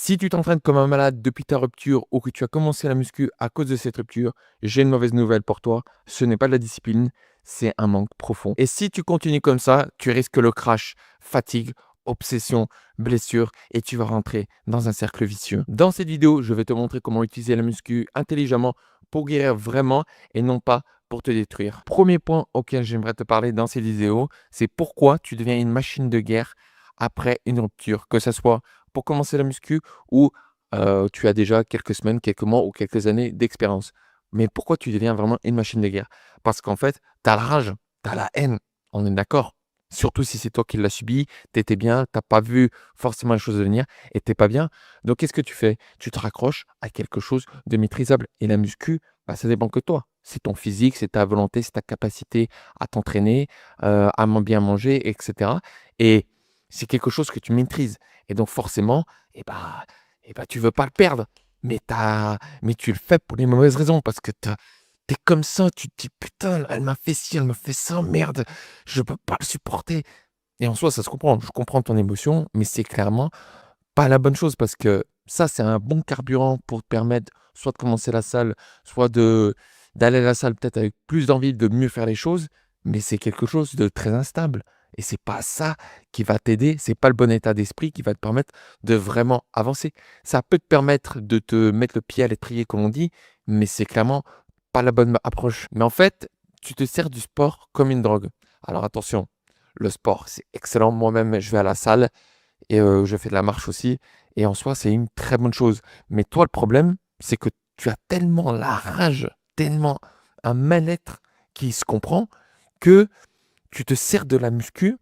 Si tu t'entraînes comme un malade depuis ta rupture ou que tu as commencé la muscu à cause de cette rupture, j'ai une mauvaise nouvelle pour toi. Ce n'est pas de la discipline, c'est un manque profond. Et si tu continues comme ça, tu risques le crash, fatigue, obsession, blessure et tu vas rentrer dans un cercle vicieux. Dans cette vidéo, je vais te montrer comment utiliser la muscu intelligemment pour guérir vraiment et non pas pour te détruire. Premier point auquel j'aimerais te parler dans cette vidéo, c'est pourquoi tu deviens une machine de guerre après une rupture, que ce soit pour commencer la muscu ou tu as déjà quelques semaines, quelques mois ou quelques années d'expérience. Mais pourquoi tu deviens vraiment une machine de guerre? Parce qu'en fait, tu as la rage, tu as la haine, on est d'accord? Surtout si c'est toi qui l'as subi, tu étais bien, tu as pas vu forcément les choses venir et tu es pas bien. Donc qu'est-ce que tu fais? Tu te raccroches à quelque chose de maîtrisable et la muscu, bah, ça dépend que de toi. C'est ton physique, c'est ta volonté, c'est ta capacité à t'entraîner, bien manger et cetera et c'est quelque chose que tu maîtrises et donc forcément tu veux pas le perdre. Mais tu le fais pour les mauvaises raisons parce que tu es comme ça, tu te dis: «Putain, elle m'a fait ci, elle m'a fait ça, merde, je peux pas le supporter» et en soi, ça se comprend. Je comprends ton émotion, mais c'est clairement pas la bonne chose parce que ça, c'est un bon carburant pour te permettre soit de commencer la salle, soit d'aller à la salle peut-être avec plus d'envie de mieux faire les choses, mais c'est quelque chose de très instable et c'est pas ça qui va t'aider, c'est pas le bon état d'esprit qui va te permettre de vraiment avancer. Ça peut te permettre de te mettre le pied à l'étrier comme on dit, mais c'est clairement pas la bonne approche. Mais en fait, tu te sers du sport comme une drogue. Alors attention, le sport, c'est excellent. Moi-même, je vais à la salle et je fais de la marche aussi et en soi, c'est une très bonne chose. Mais toi, le problème, c'est que tu as tellement la rage, tellement un mal-être qui se comprend que tu te sers de la muscu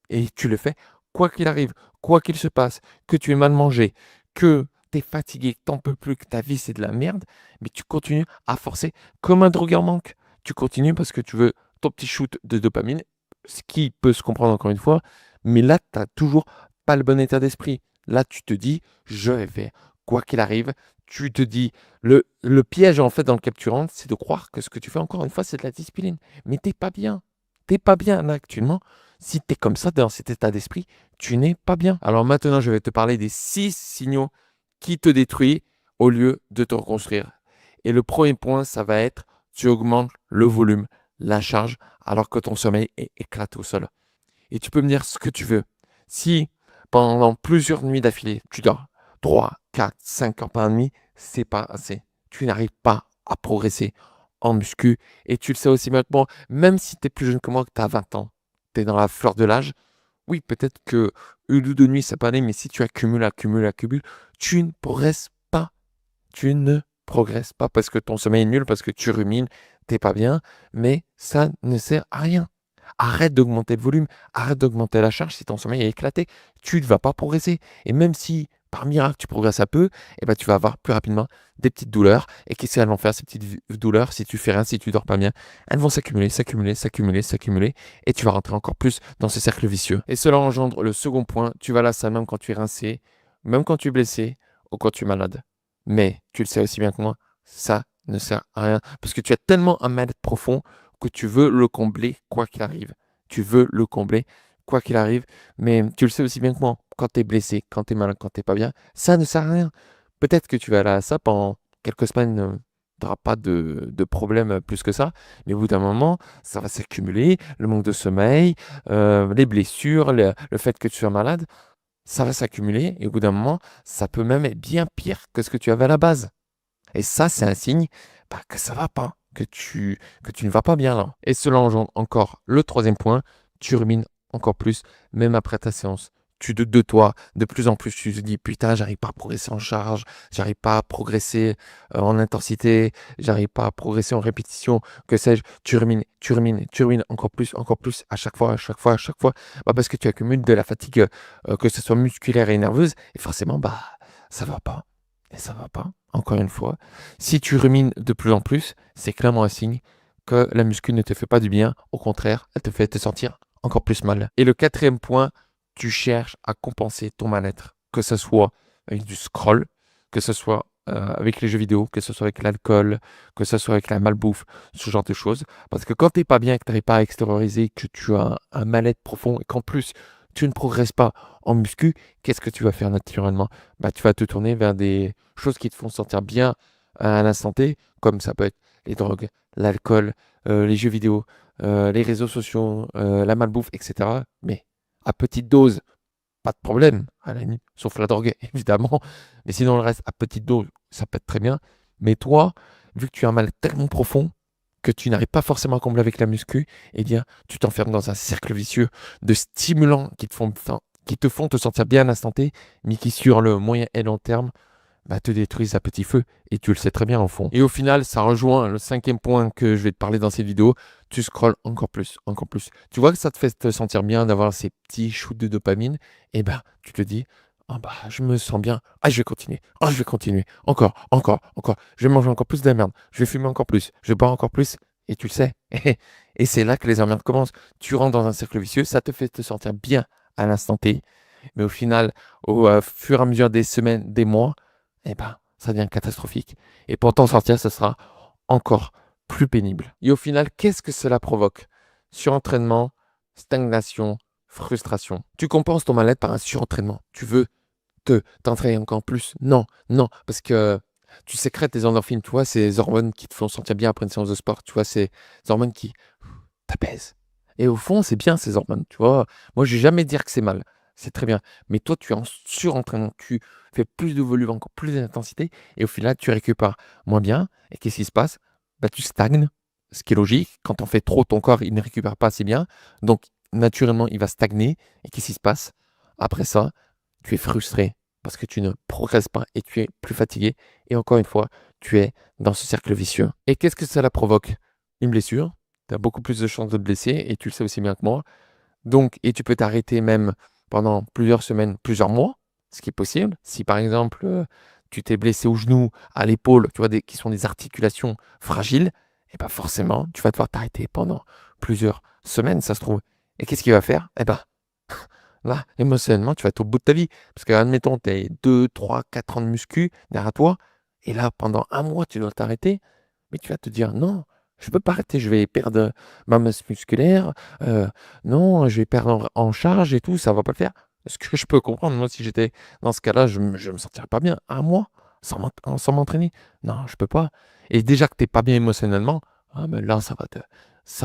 et tu le fais quoi qu'il arrive, quoi qu'il se passe, que tu aies mal mangé, que tu es fatigué, que tu en peux plus, que ta vie c'est de la merde, mais tu continues à forcer comme un drogué en manque. Tu continues parce que tu veux ton petit shoot de dopamine, ce qui peut se comprendre encore une fois, mais là, tu as toujours pas le bon état d'esprit. Là, tu te dis: «Je vais faire quoi qu'il arrive». Tu te dis le piège en fait dans lequel tu rentres, c'est de croire que ce que tu fais encore une fois, c'est de la discipline, mais tu es pas bien. Tu es pas bien là actuellement. Si tu es comme ça, dans cet état d'esprit, tu n'es pas bien. Alors maintenant, je vais te parler des 6 signaux qui te détruisent au lieu de te reconstruire. Et le premier point, ça va être, tu augmentes le volume, la charge, alors que ton sommeil est éclaté au sol. Et tu peux me dire ce que tu veux. Si pendant plusieurs nuits d'affilée, tu dors 3, 4, 5 heures par nuit, c'est pas assez. Tu n'arrives pas à progresser en muscu et tu le sais aussi bien que moi, même si tu es plus jeune que moi, que tu as 20 ans, tu es dans la fleur de l'âge, oui, peut-être que une ou 2 nuits, ça peut aller, mais si tu accumules, accumules, accumules, tu ne progresses pas. Tu ne progresses pas parce que ton sommeil est nul, parce que tu rumines, t'es pas bien, mais ça ne sert à rien. Arrête d'augmenter le volume, arrête d'augmenter la charge si ton sommeil est éclaté. Tu ne vas pas progresser. Et même si, par miracle, tu progresses un peu, eh ben, tu vas avoir plus rapidement des petites douleurs. Et qu'est-ce qu'elles vont faire, ces petites douleurs, si tu fais rien, si tu dors pas bien? Elles vont s'accumuler, s'accumuler, s'accumuler, s'accumuler. Et tu vas rentrer encore plus dans ce cercle vicieux. Et cela engendre le second point. Tu vas à la salle même quand tu es rincé, même quand tu es blessé ou quand tu es malade. Mais tu le sais aussi bien que moi, ça ne sert à rien parce que tu as tellement un mal-être profond que tu veux le combler quoi qu'il arrive. Tu veux le combler quoi qu'il arrive, mais tu le sais aussi bien que moi, quand tu es blessé, quand tu es malade, quand tu pas bien, ça ne sert à rien. Peut-être que tu vas aller à ça pendant quelques semaines, tu n'auras pas de problème plus que ça, mais au bout d'un moment, ça va s'accumuler, le manque de sommeil, les blessures, le fait que tu sois malade, ça va s'accumuler et au bout d'un moment, ça peut même être bien pire que ce que tu avais à la base. Et ça, c'est un signe que ça va pas, que tu ne vas pas bien là. Et cela engendre encore le troisième point, tu rumines encore plus, même après ta séance. Tu doutes de toi, de plus en plus, tu te dis putain, j'arrive pas à progresser en charge, j'arrive pas à progresser en intensité, j'arrive pas à progresser en répétition, que sais-je, tu rumines, tu rumines, tu rumines encore plus, à chaque fois, à chaque fois, à chaque fois, parce que tu accumules de la fatigue, que ce soit musculaire et nerveuse, et forcément, ça va pas. Et ça va pas, encore une fois. Si tu rumines de plus en plus, c'est clairement un signe que la muscu ne te fait pas du bien. Au contraire, elle te fait te sentir encore plus mal. Et le quatrième point, tu cherches à compenser ton mal-être, que ce soit avec du scroll, que ce soit avec les jeux vidéo, que ce soit avec l'alcool, que ce soit avec la malbouffe, ce genre de choses. Parce que quand tu n'es pas bien, que tu n'arrives pas à extérioriser, que tu as un mal-être profond et qu'en plus tu ne progresses pas en muscu, qu'est-ce que tu vas faire naturellement? Bah, tu vas te tourner vers des choses qui te font sentir bien à l'instant T, comme ça peut être les drogues, l'alcool, les jeux vidéo, les réseaux sociaux, la malbouffe, et cetera. Mais à petite dose, pas de problème, à la limite, sauf la drogue, évidemment. Mais sinon, le reste, à petite dose, ça peut être très bien. Mais toi, vu que tu as un mal tellement profond que tu n'arrives pas forcément à combler avec la muscu, eh bien, tu t'enfermes dans un cercle vicieux de stimulants qui te font te sentir bien à l'instant T, mais qui, sur le moyen et long terme, bah, te détruisent à petit feu. Et tu le sais très bien, au fond. Et au final, ça rejoint le 5e point que je vais te parler dans cette vidéo. Tu scrolles encore plus, encore plus. Tu vois que ça te fait te sentir bien d'avoir ces petits shoots de dopamine. Et ben, tu te dis, ah bah, je me sens bien. Ah, je vais continuer. Ah, je vais continuer. Encore, encore, encore. Je vais manger encore plus de la merde. Je vais fumer encore plus. Je vais boire encore plus. Et tu le sais. Et c'est là que les emmerdes commencent. Tu rentres dans un cercle vicieux. Ça te fait te sentir bien à l'instant T. Mais au final, au fur et à mesure des semaines, des mois, eh ben, ça devient catastrophique. Et pour t'en sortir, ce sera encore plus pénible. Et au final, qu'est-ce que cela provoque? Surentraînement, stagnation, frustration. Tu compenses ton mal-être par un surentraînement. Tu veux t'entraîner encore plus. Non, non, parce que tu sécrètes des endorphines, tu vois, ces hormones qui te font sentir bien après une séance de sport, tu vois, ces hormones qui t'apaisent. Et au fond, c'est bien ces hormones, tu vois. Moi, je vais jamais dire que c'est mal. C'est très bien. Mais toi, tu es en surentraînement. Tu fais plus de volume, encore plus d'intensité. Et au final, tu récupères moins bien. Et qu'est-ce qui se passe? Bah, tu stagnes. Ce qui est logique. Quand on fait trop, ton corps, il ne récupère pas assez bien. Donc, naturellement, il va stagner. Et qu'est-ce qui se passe? Après ça, tu es frustré parce que tu ne progresses pas et tu es plus fatigué. Et encore une fois, tu es dans ce cercle vicieux. Et qu'est-ce que cela provoque? Une blessure. Tu as beaucoup plus de chances de te blesser et tu le sais aussi bien que moi. Donc, et tu peux t'arrêter même pendant plusieurs semaines, plusieurs mois, ce qui est possible. Si par exemple, tu t'es blessé au genou, à l'épaule, tu vois, qui sont des articulations fragiles, et ben forcément, tu vas devoir t'arrêter pendant plusieurs semaines, ça se trouve. Et qu'est-ce qu'il va faire? Eh ben, là, émotionnellement, tu vas être au bout de ta vie. Parce que, admettons, tu as 2, 3, 4 ans de muscu derrière toi, et là, pendant un mois, tu dois t'arrêter, mais tu vas te dire, non, je ne peux pas arrêter, je vais perdre ma masse musculaire, non, je vais perdre en charge et tout, ça va pas le faire. Ce que je peux comprendre, moi, si j'étais dans ce cas-là, je me sentirais pas bien. Un mois sans m'entraîner? Non, je peux pas. Et déjà que tu es pas bien émotionnellement, ah, mais là, ça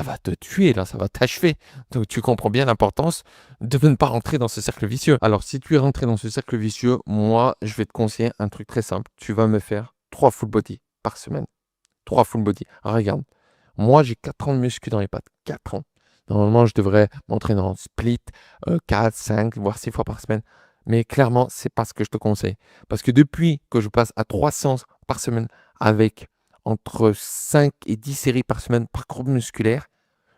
va te tuer, là, ça va t'achever. Donc, tu comprends bien l'importance de ne pas rentrer dans ce cercle vicieux. Alors, si tu es rentré dans ce cercle vicieux, moi, je vais te conseiller un truc très simple. Tu vas me faire 3 full body par semaine. 3 full body. Regarde, moi, j'ai 4 ans de muscu dans les pattes. 4 ans. Normalement, je devrais m'entraîner en split 4, 5, voire 6 fois par semaine. Mais clairement, c'est pas ce que je te conseille. Parce que depuis que je passe à 3 séances par semaine avec entre 5 et 10 séries par semaine par groupe musculaire,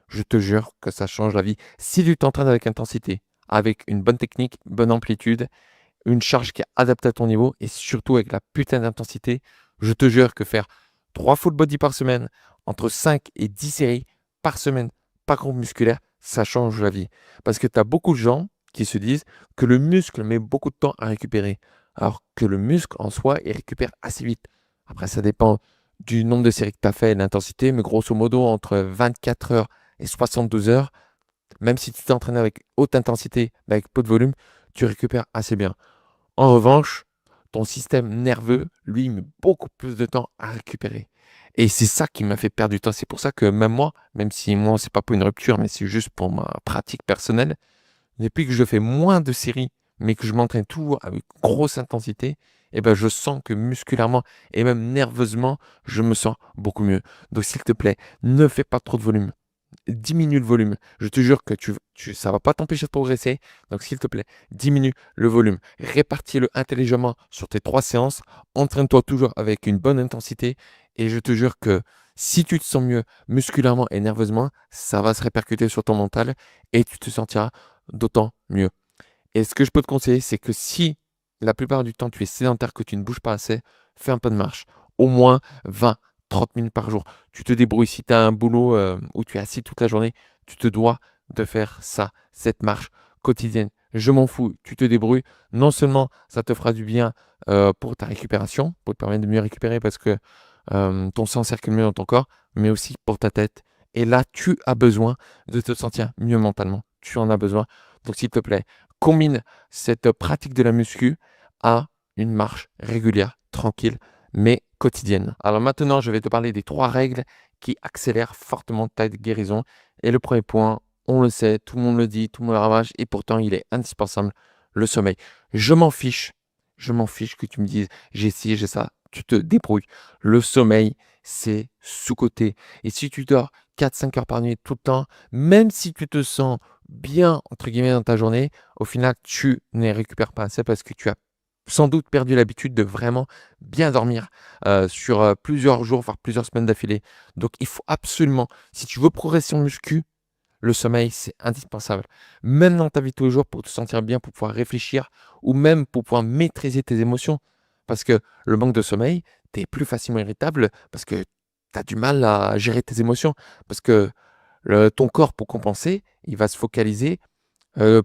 je te jure que ça change la vie. Si tu t'entraînes avec intensité, avec une bonne technique, une bonne amplitude, une charge qui est adaptée à ton niveau et surtout avec la putain d'intensité, je te jure que faire 3 full body par semaine, entre 5 et 10 séries par semaine, par groupe musculaire, ça change la vie. Parce que tu as beaucoup de gens qui se disent que le muscle met beaucoup de temps à récupérer, alors que le muscle en soi, il récupère assez vite. Après, ça dépend du nombre de séries que tu as fait et de l'intensité, mais grosso modo, entre 24 heures et 72 heures, même si tu t'entraînes avec haute intensité, mais avec peu de volume, tu récupères assez bien. En revanche, ton système nerveux, lui, met beaucoup plus de temps à récupérer. Et c'est ça qui m'a fait perdre du temps. C'est pour ça que même moi, même si moi, c'est pas pour une rupture, mais c'est juste pour ma pratique personnelle, depuis que je fais moins de séries, mais que je m'entraîne toujours avec grosse intensité, eh ben, je sens que musculairement et même nerveusement, je me sens beaucoup mieux. Donc, s'il te plaît, ne fais pas trop de volume. Diminue le volume. Je te jure que ça va pas t'empêcher de progresser. Donc, s'il te plaît, diminue le volume. Répartis-le intelligemment sur tes 3 séances. Entraîne-toi toujours avec une bonne intensité. Et je te jure que si tu te sens mieux musculairement et nerveusement, ça va se répercuter sur ton mental et tu te sentiras d'autant mieux. Et ce que je peux te conseiller, c'est que si la plupart du temps tu es sédentaire, que tu ne bouges pas assez, fais un peu de marche. Au moins 20, 30 minutes par jour. Tu te débrouilles. Si tu as un boulot où tu es assis toute la journée, tu te dois de faire ça, cette marche quotidienne. Je m'en fous, tu te débrouilles. Non seulement ça te fera du bien pour ta récupération, pour te permettre de mieux récupérer parce que ton sang circule mieux dans ton corps, mais aussi pour ta tête. Et là, tu as besoin de te sentir mieux mentalement. Tu en as besoin. Donc, s'il te plaît, combine cette pratique de la muscu à une marche régulière, tranquille, mais quotidienne. Alors maintenant, je vais te parler des 3 règles qui accélèrent fortement ta guérison. Et le premier point, on le sait, tout le monde le dit, tout le monde le ravage, et pourtant il est indispensable, le sommeil. Je m'en fiche que tu me dises j'ai ci, j'ai ça, tu te débrouilles. Le sommeil, c'est sous-coté. Et si tu dors 4-5 heures par nuit tout le temps, même si tu te sens bien, entre guillemets, dans ta journée, au final, tu ne les récupères pas assez parce que tu as sans doute perdu l'habitude de vraiment bien dormir sur plusieurs jours, voire plusieurs semaines d'affilée. Donc, il faut absolument, si tu veux progresser en muscu, le sommeil, c'est indispensable. Même dans ta vie de tous les jours, pour te sentir bien, pour pouvoir réfléchir ou même pour pouvoir maîtriser tes émotions. Parce que le manque de sommeil, tu es plus facilement irritable parce que tu as du mal à gérer tes émotions. Parce que ton corps, pour compenser, il va se focaliser,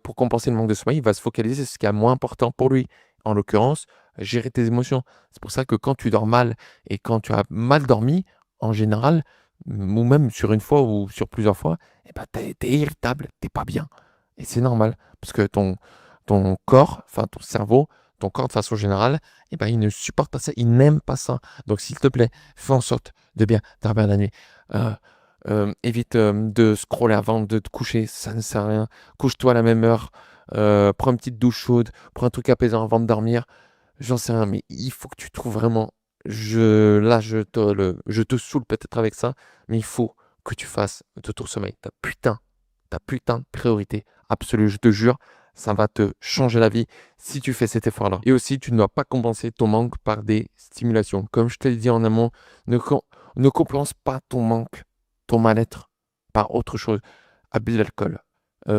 pour compenser le manque de sommeil, il va se focaliser sur ce qui est moins important pour lui. En l'occurrence, gérer tes émotions. C'est pour ça que quand tu dors mal et quand tu as mal dormi, en général, ou même sur une fois ou sur plusieurs fois, eh ben, tu es irritable, tu pas bien. Et c'est normal, parce que ton corps, enfin ton cerveau, ton corps de façon générale, eh ben, il ne supporte pas ça, il n'aime pas ça. Donc s'il te plaît, fais en sorte de bien dormir la nuit. Euh, évite de scroller avant de te coucher, ça ne sert à rien. Couche-toi à la même heure, prends une petite douche chaude, prends un truc apaisant avant de dormir. J'en sais rien, mais il faut que tu trouves vraiment. Là, je te saoule peut-être avec ça, mais il faut que tu fasses de ton sommeil ta putain de priorité absolue. Je te jure, ça va te changer la vie si tu fais cet effort-là. Et aussi, tu ne dois pas compenser ton manque par des stimulations. Comme je te l'ai dit en amont, ne compense pas ton manque, ton mal-être par autre chose. Abus d'alcool,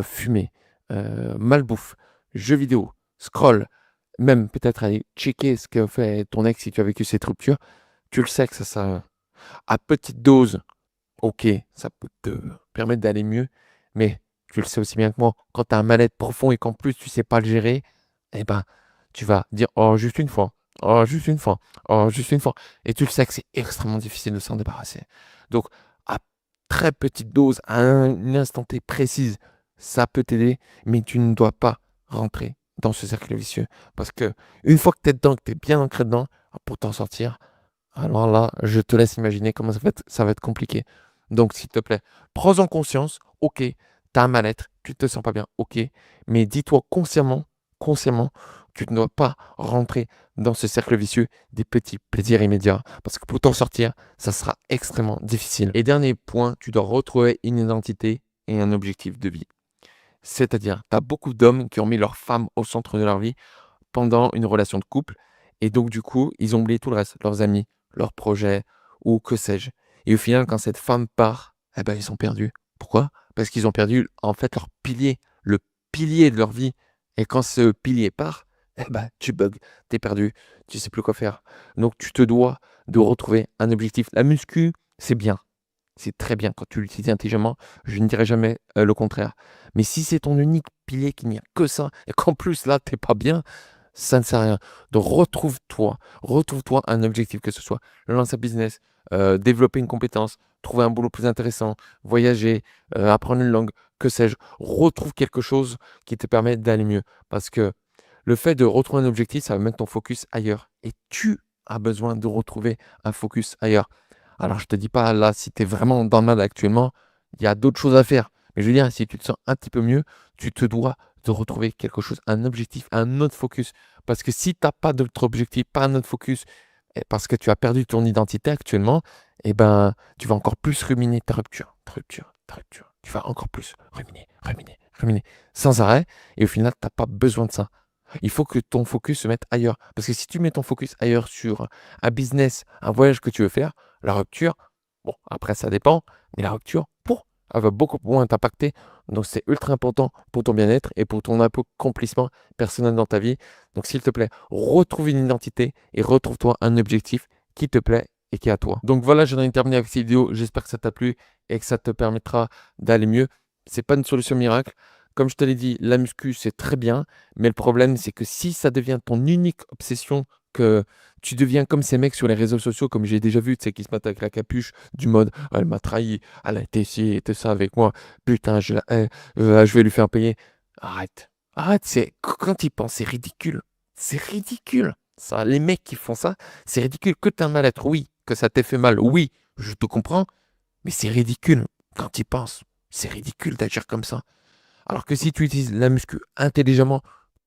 fumer, malbouffe, jeux vidéo, scroll, même peut-être aller checker ce que fait ton ex si tu as vécu cette rupture. Tu le sais que ça à petite dose, ok, ça peut te permettre d'aller mieux, mais tu le sais aussi bien que moi, quand tu as un mal-être profond et qu'en plus tu sais pas le gérer, eh ben, tu vas dire oh juste une fois, oh juste une fois, oh juste une fois. Et tu le sais que c'est extrêmement difficile de s'en débarrasser. Donc, à très petite dose, à un instant T précise, ça peut t'aider, mais tu ne dois pas rentrer dans ce cercle vicieux. Parce que une fois que tu es dedans, que tu es bien ancré dedans, pour t'en sortir, alors là, je te laisse imaginer comment ça va être compliqué. Donc, s'il te plaît, prends-en conscience. Ok, tu as un mal-être, tu te sens pas bien. Ok, mais dis-toi consciemment, tu ne dois pas rentrer dans ce cercle vicieux des petits plaisirs immédiats. Parce que pour t'en sortir, ça sera extrêmement difficile. Et dernier point, tu dois retrouver une identité et un objectif de vie. C'est-à-dire, tu as beaucoup d'hommes qui ont mis leur femme au centre de leur vie pendant une relation de couple. Et donc, du coup, ils ont oublié tout le reste, leurs amis, leurs projets ou que sais-je. Et au final, quand cette femme part, eh ben, ils sont perdus. Pourquoi? Parce qu'ils ont perdu, en fait, leur pilier, le pilier de leur vie. Et quand ce pilier part, eh ben, tu bugs, tu es perdu, tu sais plus quoi faire. Donc, tu te dois de retrouver un objectif. La muscu, c'est bien. C'est très bien quand tu l'utilises intelligemment. Je ne dirai jamais le contraire. Mais si c'est ton unique pilier, qu'il n'y a que ça, et qu'en plus là, t'es pas bien, ça ne sert à rien. Donc retrouve-toi un objectif, que ce soit lancer un business, développer une compétence, trouver un boulot plus intéressant, voyager, apprendre une langue, que sais-je. Retrouve quelque chose qui te permet d'aller mieux. Parce que le fait de retrouver un objectif, ça va mettre ton focus ailleurs. Et tu as besoin de retrouver un focus ailleurs. Alors je te dis pas là, si tu es vraiment dans le mal actuellement, il y a d'autres choses à faire. Mais je veux dire, si tu te sens un petit peu mieux, tu te dois de retrouver quelque chose, un objectif, un autre focus. Parce que si tu n'as pas d'autre objectif, pas un autre focus, et parce que tu as perdu ton identité actuellement, eh ben, tu vas encore plus ruminer ta rupture, ta rupture, ta rupture. Tu vas encore plus ruminer, sans arrêt. Et au final, tu n'as pas besoin de ça. Il faut que ton focus se mette ailleurs. Parce que si tu mets ton focus ailleurs sur un business, un voyage que tu veux faire, la rupture, bon, après ça dépend, mais la rupture, elle va beaucoup moins t'impacter. Donc c'est ultra important pour ton bien-être et pour ton accomplissement personnel dans ta vie. Donc s'il te plaît, retrouve une identité et retrouve-toi un objectif qui te plaît et qui est à toi. Donc voilà, j'en ai terminé avec cette vidéo. J'espère que ça t'a plu et que ça te permettra d'aller mieux. C'est pas une solution miracle. Comme je te l'ai dit, la muscu, c'est très bien. Mais le problème, c'est que si ça devient ton unique obsession, que tu deviens comme ces mecs sur les réseaux sociaux, comme j'ai déjà vu, tu sais, qui se mettent avec la capuche du mode «Ah, elle m'a trahi, elle a été ci, était ça avec moi, putain, je la hais, je vais lui faire payer». Arrête, Arrête, quand tu y penses, c'est ridicule. C'est ridicule. Ça, les mecs qui font ça, c'est ridicule. Que tu as un mal-être, oui. Que ça t'ait fait mal, oui. Je te comprends. Mais c'est ridicule. Quand tu y penses, c'est ridicule d'agir comme ça. Alors que si tu utilises la muscu intelligemment,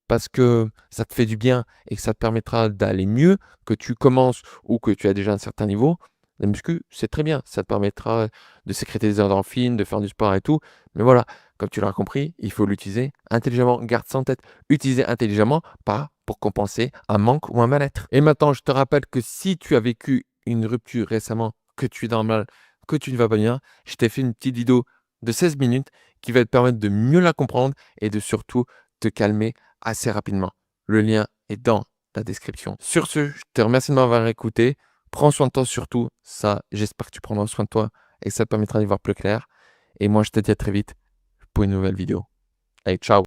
parce que ça te fait du bien et que ça te permettra d'aller mieux, que tu commences ou que tu as déjà un certain niveau, la muscu, c'est très bien. Ça te permettra de sécréter des endorphines, de faire du sport et tout. Mais voilà, comme tu l'as compris, il faut l'utiliser intelligemment. Garde ça en tête. Utiliser intelligemment, pas pour compenser un manque ou un mal-être. Et maintenant, je te rappelle que si tu as vécu une rupture récemment, que tu es dans le mal, que tu ne vas pas bien, je t'ai fait une petite vidéo de 16 minutes qui va te permettre de mieux la comprendre et de surtout te calmer assez rapidement. Le lien est dans la description. Sur ce, je te remercie de m'avoir écouté. Prends soin de toi surtout. Ça, j'espère que tu prendras soin de toi et que ça te permettra d'y voir plus clair. Et moi, je te dis à très vite pour une nouvelle vidéo. Allez, ciao!